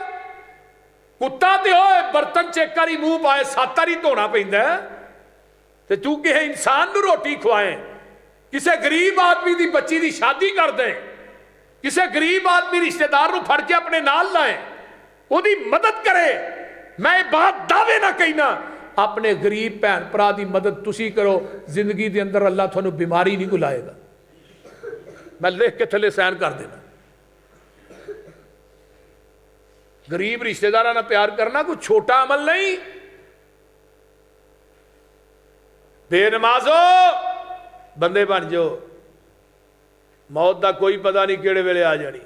کتا تے ہوئے برتن چیک کری منہ پائے 7 بار دھونا پیندا ہے, تے تو کہ انسان نو روٹی کھوائیں, کسے غریب آدمی دی بچی دی شادی کر دیں, کسے غریب آدمی رشتہ دار نو پھڑ کے اپنے نال لائیں, وہ دی مدد کرے. میں بات دعوے نہ کہنا, اپنے غریب بہن پرا دی مدد تسی کرو, زندگی دے اندر اللہ تھانو بیماری نہیں گلائے گا. میں لکھ کے تھلے سین کر دینا. غریب رشتہ دارہ نہ پیار کرنا کوئی چھوٹا عمل نہیں. بے نمازو بندے بن جو, موت دا کوئی پتہ نہیں کیڑے ویلے آ جانی,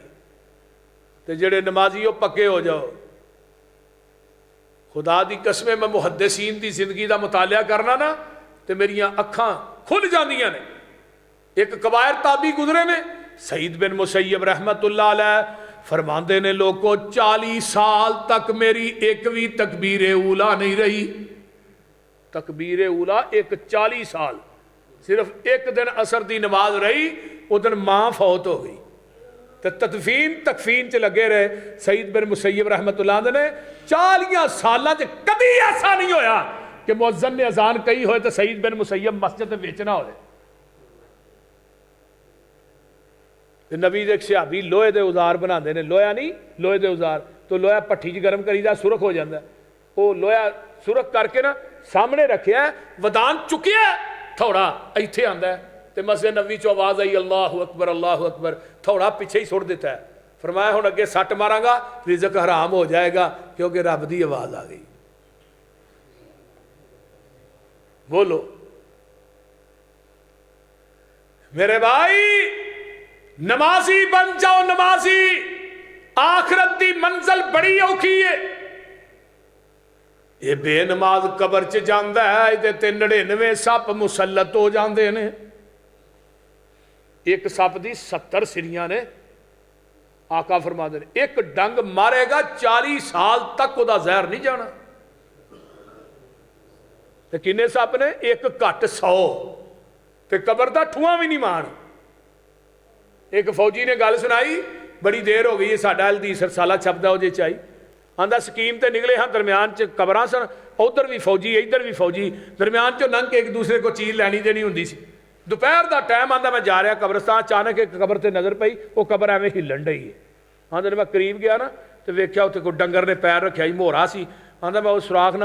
تے جڑے نمازی ہو پکے ہو جاؤ. خدا دی قسمیں میں محدثین دی زندگی دا مطالعہ کرنا نا تے میریاں اکھاں کھل جاندیاں نے. ایک کبائر تابعی گزرے نے, سعید بن مسیب رحمت اللہ علیہ فرماندے نے لوگوں 40 سال تک میری ایک بھی تکبیر اولا نہیں رہی. تکبیر اولا ایک 40 سال, صرف ایک دن عصر دی نماز رہی, وہ دن ماں فوت ہو گئی. تو تدفین تکفین چ لگے رہے. سعید بن مسیب رحمت اللہ علیہ نے 40 سالاں چ کبھی ایسا نہیں ہویا کہ مؤذن نے اذان کہی ہوئے تو سعید بن مسیب مسجد ویچنا ہوئے. نبی دے صحابی لوہے دے اوزار بناندے نے, لوہا نہیں لوہے دے اوزار, تو لوہا پٹھی چ گرم کری دا سرخ ہو جاندہ ہے. وہ لوہا سرخ کر کے نا سامنے رکھیا ہے, ودان چکیا ہے, تھوڑا ایتھے آندا ہے تے مسجد نبوی چ آواز آئی اللہ اکبر, تھوڑا پیچھے ہی چھوڑ دیتا ہے. فرمایا ہن اگے سٹ ماراں گا رزق حرام ہو جائے گا کیونکہ رب دی آواز آ گئی. بولو میرے بھائی, نمازی بن جاؤ نمازی, آخرت دی منزل بڑی اوکھی ہے. یہ بے نماز قبر چ جاندا ہے تے 99 سپ مسلط ہو جاندے نے. ایک سپ دی 70 سریاں نے. آقا فرماندے نے ایک ڈنگ مارے گا 40 سال تک وہ دا زہر نہیں جانا. تے کنے سپ نے؟ ایک گھٹ 100 تے قبر دا ٹھواں بھی نہیں مار. ایک فوجی نے گل سنائی, بڑی دیر ہو گئی ہے ساڈا حدیث رسالہ چھپدا ہو جے چاہی, آندا سکیم تے نکلے ہاں درمیان چ قبراں سن, ادھر بھی فوجی ادھر بھی فوجی, درمیان چ لنਘ کے ایک دوسرے کو چیز لینی دینی ہوندی سی. دوپہر دا ٹائم آندا میں جا رہا قبرستان, اچانک ایک قبر تے نظر پئی, وہ قبر ایویں ہلن ڈئی ہے. آندا میں قریب گیا نا تے ویکھیا اوتھے کوئی ڈنگر نے پیر رکھیا ہی, مہرا سی. آندا میں اس سوراخ نہ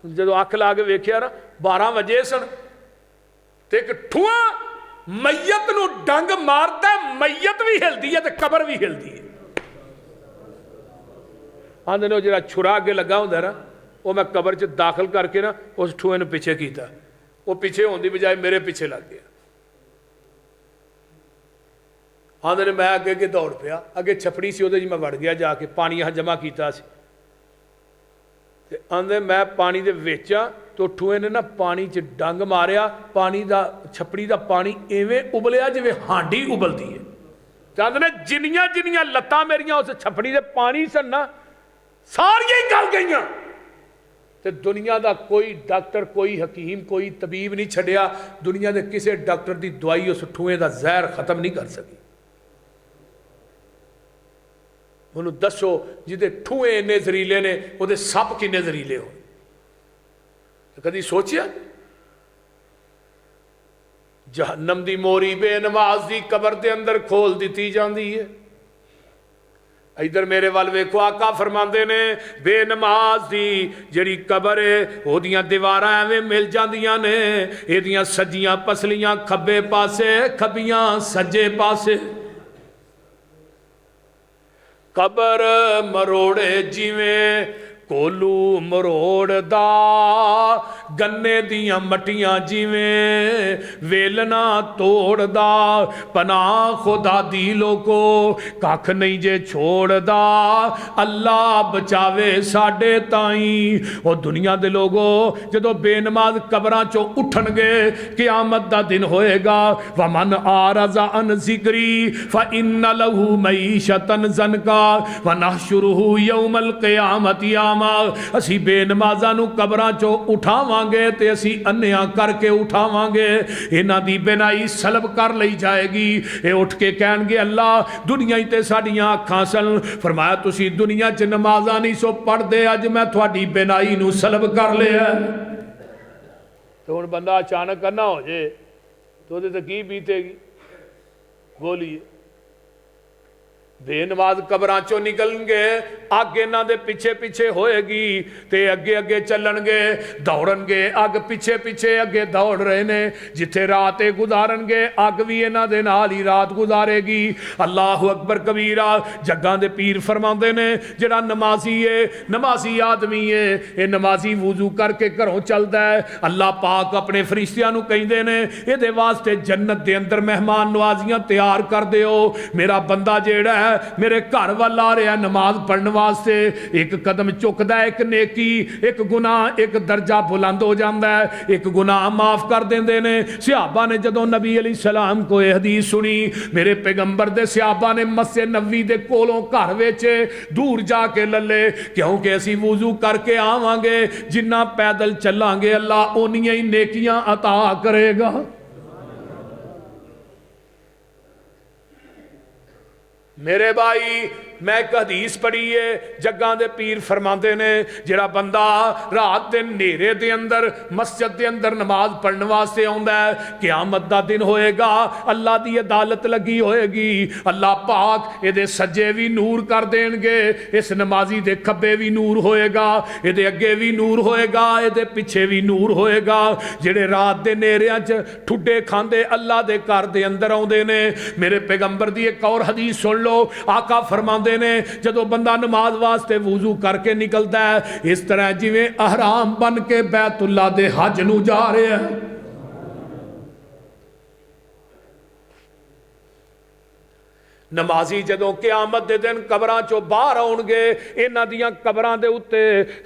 جدوں اکھ لا کے ویکھیا نا 12 وجے سن تے ایک ٹھواں میت نو ڈنگ مارتا ہے, میت بھی ہلدی ہے تے قبر بھی ہلدی ہے. آندے نے جڑا چھرا اگے لگا ہوندا نا, وہ میں قبر چ داخل کر کے نا اس ٹھوئے نو پیچھے کیتا, وہ پیچھے ہون دی بجائے میرے پیچھے لگ گیا. آندے نے میں اگے دوڑ پیا, اگے چھپڑی سی اودے جی میں وڑ گیا جا کے, پانی یہاں جمع کیتا سی. تے آندے میں پانی دے وچ تو ٹھوئے نے نا پانی چ ڈنگ ماریا, پانی دا چھپڑی دا پانی ایویں ابلیا جویں ہانڈی ابلدی ہے. چاہتے نے جنیاں لتاں میریاں اس چھپڑی دے پانی سن نا ساریاں ہی گل گئیاں. تے دنیا دا کوئی ڈاکٹر, کوئی حکیم, کوئی طبیب نہیں چھڈیا, دنیا دے کسے ڈاکٹر دی دوائی اس ٹھوئے دا زہر ختم نہیں کر سکی. انہوں دسو جدے ٹھوئے نے زہریلے نے, وہ دے سپ کنے زہریلے ہو. کدی سوچیا جہنم دی موری بے نماز دی قبر دے اندر کھول دیتی جاندی ہے. ادھر میرے وال ویکھو, آقا فرماندے نے بے نماز دی جڑی قبر ہے او دیاں دیواراں ایویں مل جاندیاں نے, اے دیاں سجیاں پسلیاں کھبے پاسے, کھبیاں سجے پاسے. قبر مروڑے جیویں کولو مروڑ دا, گنے دیاں مٹیاں جیویں ویلنا توڑ دا, پناہ خدا دی لوگو کاکھ نہیں جے چھوڑ دا, اللہ بچاوے ساڈے تائیں. او دنیا دے لوگو جدو بے نماز قبراں چو اٹھن گے, قیامت دا دن ہوئے گا, ومن آرز عن ذکری فإن لہو معیشتاً ضنکا ونحشرہ یوم القیامت یاما. اسی بے نمازاں نو قبراں چو اٹھاواں گے تے اسی انیاں کر کے اٹھاواں گے, انہاں دی بینائی سلب کر لئی جائے گی. اے اٹھ کے کہن گے اللہ دنیا ہی تے ساڈیاں اکھاں سن, فرمایا تسی دنیا چ نمازاں نہیں سو پڑھ دے, اج میں تھوڑی بینائی نو سلب کر لیا. تو ہن بندہ اچانک نہ ہو جے تو دے تے کی بیتے گی؟ بولیے. بے نماز قبراں چوں نکلن گے, اگ انہاں دے پیچھے پیچھے ہوئے گی تے اگے اگے چلن گے, دوڑن گے, اگ پیچھے پیچھے اگے دوڑ رہے نے. جتھے رات گزارن گے اگ بھی انہاں دے نال ہی رات گزارے گی. اللہ اکبر کبیرہ. جگاں دے پیر فرماندے نے جڑا نمازی ہے, نمازی آدمی ہے, اے نمازی وضو کر کے گھروں چلدا ہے, اللہ پاک اپنے فرشتیاں نو کہندے نے اے دے واسطے جنت دے اندر مہمان نوازیاں تیار کر دیو. میرا بندہ جیڑا ہے میرے گھر وال آ رہا نماز پڑھن واسطے, ایک قدم چکدا ہے, ایک نیکی, ایک گناہ, ایک درجہ بلند ہو جاندا ہے, ایک گناہ معاف کر دیندے نے. صحابہ نے جدوں نبی علیہ السلام کو یہ حدیث سنی, میرے پیغمبر دے صحابہ نے مسجد نبوی دے کولوں گھر وچ دور جا کے للے, کیونکہ اسی وضو کر کے آواں گے, جنہ پیدل چلاں گے اللہ اونیاں ہی نیکیاں عطا کرے گا. میرے بھائی میں ایک حدیث پڑھی ہے جگاں دے پیر فرماندے نے جڑا بندہ رات دے نیرے دے اندر مسجد دے اندر نماز پڑھن واسطے آوندا ہے قیامت دا دن ہوئے گا اللہ دی عدالت لگی ہوئے گی اللہ پاک اے دے سجے بھی نور کر دین گے اس نمازی دے کھبے بھی نور ہوئے گا اے دے اگے بھی نور ہوئے گا اے دے پیچھے بھی نور ہوئے گا جڑے رات دے نیریاں چ ٹھڈے کھاندے اللہ دے گھر دے اندر آوندے نے میرے پیغمبر دی ایک اور حدیث سن لو آقا فرماندے نے جدو بندہ نماز واسطے وضو کر کے نکلتا ہے اس طرح جویں احرام بن کے بیت اللہ دے حج نو جا رہے ہیں نمازی جدوں قیامت دے دن قبراں چوں باہر آؤن گے انہاں دیاں قبراں دے اُتے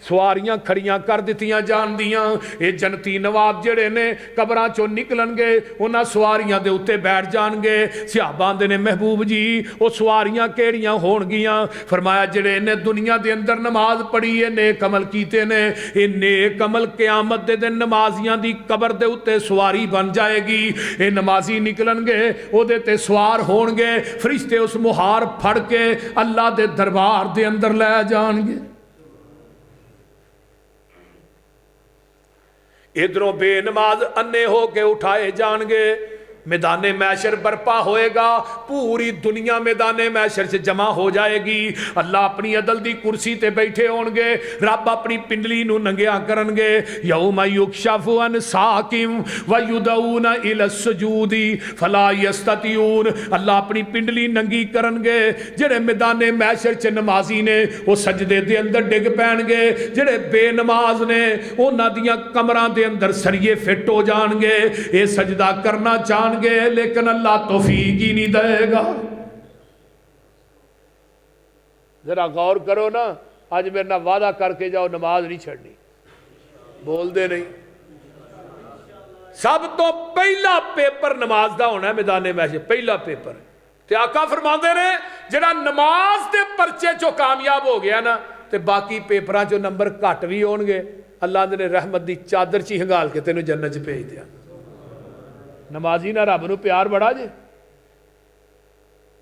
سواریاں کھڑیاں کر دتیاں جان دیاں اے جنتی نواب جڑے نے قبراں چوں نکلن گے انہاں سواریاں دے اُتے بیٹھ جان گے صحابہ دے نے محبوب جی او سواریاں کیڑیاں ہون گیاں فرمایا جڑے نے دنیا دے اندر نماز پڑھی ہے نیک عمل کیتے نے اے نیک عمل قیامت دے دن نمازیاں دی قبر دے اُتے سواری بن جائے گی اے نمازی نکلن گے او دے تے سوار ہون گے فرشتے اس مہار پھڑ کے اللہ دے دربار دے اندر لے جان گے ادھروں بے نماز انے ہو کے اٹھائے جان گے میدان محشر برپا ہوئے گا پوری دنیا میدان محشر سے جمع ہو جائے گی اللہ اپنی عدل دی کرسی تے بیٹھے ہون گے رب اپنی پنڈلی نو ننگیا کرن گے یوم یکشف عن ساق ویدعون الی السجود فلا یستطیعون اللہ اپنی پنڈلی ننگی کرن گے جڑے میدان محشر چ نمازی نے وہ سجدے دے اندر ڈگ پین گے جڑے بے نماز نے انہاں دیاں کمراں دے اندر سریے فٹ ہو جان گے اے سجدہ کرنا چاہن گے لیکن اللہ توفیق ہی نہیں دے گا ذرا غور کرو نا آج میرے نہ وعدہ کر کے جاؤ نماز نہیں چھڑنی بول دے نہیں سب تو پہلا پیپر نماز دا ہونا ہے میدان محشر پہلا پیپر تے آقا فرماندے نے جڑا نماز دے پرچے چو کامیاب ہو گیا نا تے باقی پیپراں چو نمبر گھٹ بھی ہون گے اللہ نے رحمت دی چادر چی ہنگال کے تینوں جنت چ بھیج دیا نمازی نہ رب نو پیار بڑا جے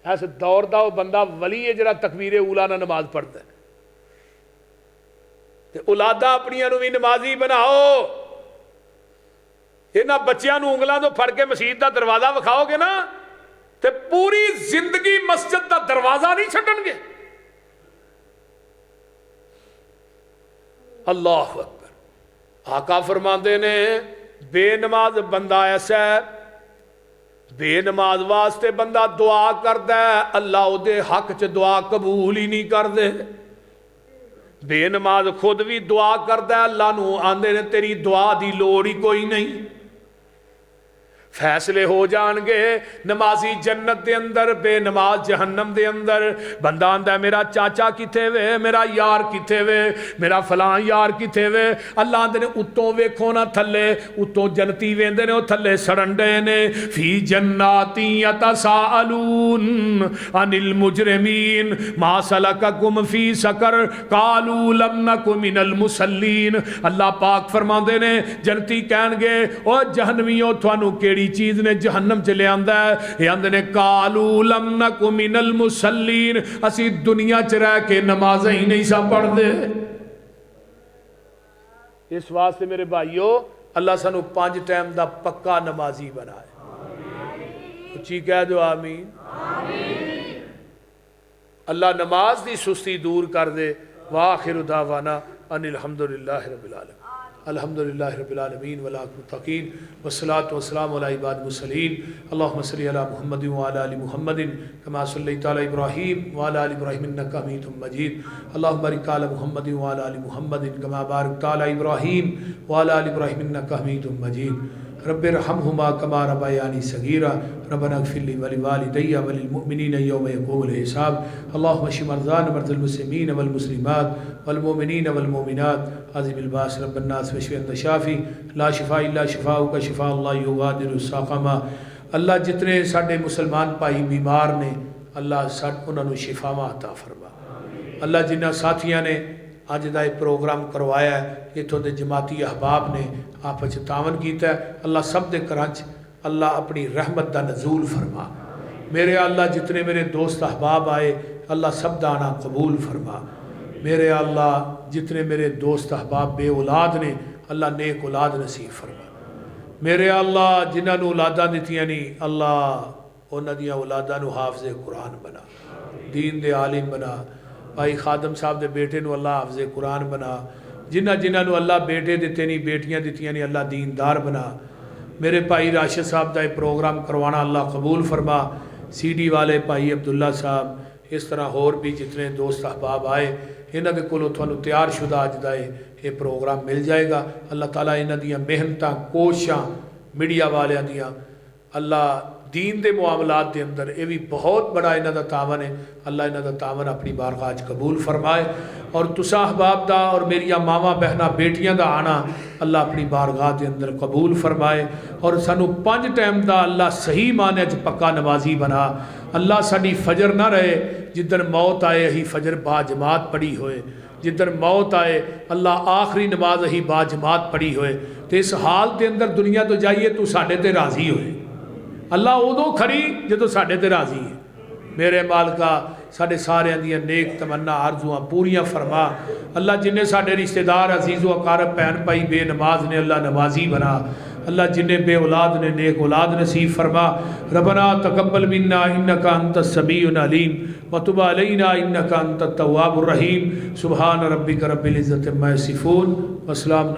ایسے دور دا وہ بندہ ولی ہے جڑا تکبیر اولا نہ نماز پڑھتا ہے تے اولادہ اپنیاں نو بھی نمازی بناؤ انہاں بچیاں نو انگلاں تو پھڑ کے مسجد دا دروازہ وکھاؤ گے نا تے پوری زندگی مسجد دا دروازہ نہیں چھڈن گے اللہ اکبر آقا فرماندے نے بے نماز بندہ ایسا ہے بے نماز واسطے بندہ دعا کردا ہے اللہ او دے حق چ دعا قبول ہی نہیں کردے بے نماز خود بھی دعا کردا ہے اللہ نو آندے نے تیری دعا دی لوڑ ہی کوئی نہیں فیصلے ہو جان گے نمازی جنت دے اندر بے نماز جہنم دے اندر بندہ آندا ہے میرا چاچا کتے وے میرا یار کتے وے میرا فلاں یار کتے وے اللہ آندے نے اتوں ویکھو نا تھلے اتوں جنتی ویندے نے او تھلے سڑن ڈے نے فی جناتی یتساءلون عن المجرمین ما سلککم فی سقر قالوا لم نک من المصلین اللہ پاک فرماندے نے جنتی کہن گے او جہنمیوں تھانوں کیڑی چیز نے جہنم چلے آندا ہے یہ آندے نے قالوا لم نک من المصلین اسی دنیا چ رہ کے نمازیں ہی نہیں سا پڑھ دے اس واسطے میرے بھائیو اللہ سانو 5 ٹائم دا پکا نمازی بنائے اچھی کہہ دو آمین اللہ نماز دی سستی دور کر دے وآخر دعوانا ان الحمدللہ رب العالمین الحمدللہ رب العالمین والمتقین والصلاة والسلام علی عباد المرسلین اللہم صلی علی محمد وعلی آل محمد کما صلیت علی ابراہیم وعلی آل ابراہیم انکا حمید مجید اللہم بارک علی محمد وعلی آل محمد کما بارکت علی ابراہیم وعلی آل ابراہیم انکا حمید مجید رب ارحمہما کما ربیانی صغیرا ربنا اغفر لی ولوالدی وللمؤمنین یوم یقوم الحساب اللہم اشف مرضانا مرضى المسلمین والمسلمات والمؤمنین والمؤمنات عظیم الباس رب الناس واشف انت شافی لا شفاء الا شفاؤک شفاء اللہ یغادر سقما اللہ جتنے ساڈے مسلمان بھائی بیمار نے اللہ انہاں نو شفاواں عطا فرما اللہ جنہاں ساتھیاں نے اج دا پروگرام کروایا ہے اتوں دے جماعتی احباب نے آپس تعاون کیتا ہے اللہ سب دے گھراں چ اللہ اپنی رحمت دا نزول فرما میرے اللہ جتنے میرے دوست احباب آئے اللہ سب دانا قبول فرما۔ میرے اللہ جتنے میرے دوست احباب بے اولاد نے اللہ نیک اولاد نصیب فرما۔ میرے اللہ جنہاں نو اولاداں دتیاں نہیں اللہ انہاں دیاں اولاداں نو حافظ قرآن بنا، دین دے عالم بنا۔ بھائی خادم صاحب دے بیٹے نو اللہ حافظ قرآن بنا، جنہاں نو اللہ بیٹے دیتے نہیں بیٹیاں دیتیاں نہیں اللہ دیندار بنا۔ میرے بھائی راشد صاحب دا یہ پروگرام کروانا اللہ قبول فرما۔ سی ڈی والے بھائی عبداللہ صاحب اس طرح اور بھی جتنے دوست احباب آئے انہاں دے کولوں تھانوں تیار شدہ اج دا یہ پروگرام مل جائے گا۔ اللہ تعالیٰ انہاں دیاں محنتاں کوششاں میڈیا والیاں دیاں اللہ دین دے معاملات دے اندر یہ بھی بہت بڑا انہاں دا تعاون ہے، اللہ انہاں دا تعاون اپنی بارگاہ وچ قبول فرمائے۔ اور تساں احباب دا اور میریاں ماواں بہناں بیٹیاں دا آنا اللہ اپنی بارگاہ دے اندر قبول فرمائے، اور سانو 5 ٹائم دا اللہ صحیح معنی وچ پکا نمازی بنا۔ اللہ ساڈی فجر نہ رہے جدن موت آئے ہی فجر با جماعت پڑھی ہوئے، جدن موت آئے اللہ آخری نماز ہی با جماعت پڑھی ہوئے، تو اس حال دے اندر دنیا تو جائیے تو ساڈے تے راضی ہوئے۔ اللہ ادو کھڑی جدو ساڈے تے راضی ہے۔ میرے مالکا ساڈے سارے دیاں نیک تمنا آرزواں پوریاں فرما۔ اللہ جنہیں ساڈے رشتہ دار عزیز و اقارب بہن بھائی بے نماز نے اللہ نمازی بنا۔ اللہ جنہیں بے اولاد نے نیک اولاد نصیب فرما۔ ربنا تقبل منا انک انت السمیع العلیم وتب علینا انک انت التواب الرحیم۔ سبحان ربک رب العزت عما یصفون وسلام